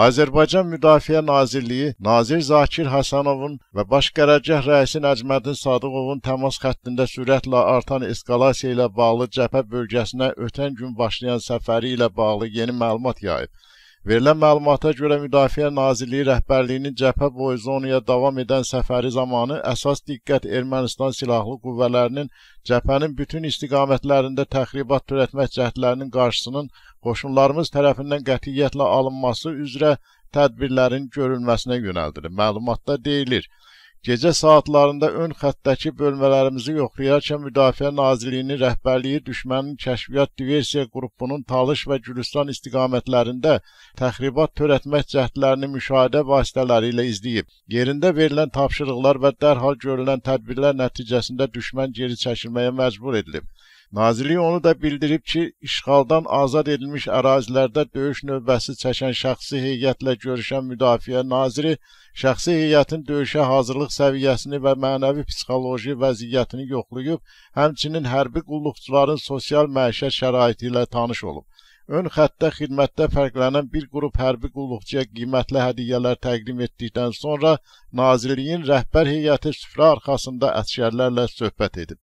Azərbaycan Müdafiə Nazirliyi Nazir Zakir Həsənovun və Baş Qərargah rəisi Nəcməddin Sadıqovun təmas xəttində sürətlə artan eskalasiya ilə bağlı cəbhə bölgəsinə ötən gün başlayan səfəri ilə bağlı yeni məlumat yayıb. Verilən məlumata görə Müdafiə Nazirliyi rəhbərliyinin cəbhə boyu zonaya davam edən səfəri zamanı əsas diqqət Ermənistan silahlı qüvvələrinin cəbhənin bütün istiqamətlərində təxribat törətmək cəhdlərinin qarşısının qoşunlarımız tərəfindən qətiyyətlə alınması üzrə tədbirlərin görülməsinə yönəldilir. Məlumatda deyilir, gecə saatlarında ön xəttdəki bölmələrimizi yoxlayarkən Müdafiə Nazirliyinin rəhbərliyi düşmənin kəşfiyyat diversiya qrupunun Talış və Gülüstan istiqamətlərində təxribat törətmək cəhdlərini müşahidə vasitələri ilə izləyib. Yerində verilən tapşırıqlar və dərhal görülən tədbirlər nəticəsində düşmən geri çəkilməyə məcbur edilib. Nazirlik onu da bildirib ki, işğaldan azad edilmiş ərazilərdə döyüş növbəsi çəkən şəxsi heyətlə görüşən Müdafiə Naziri, şəxsi heyətin döyüşə hazırlıq səviyyəsini və mənəvi-psixoloji vəziyyətini yoxlayıb, həmçinin hərbi qulluqçuların sosial məişət şəraiti ilə tanış olub. Ön xəttdə xidmətdə fərqlənən bir qrup hərbi qulluqçuya qiymətli hədiyyələr təqdim etdikdən sonra Nazirliyin rəhbər heyəti süfrə arxasında əsgərlərlə söhbət edib.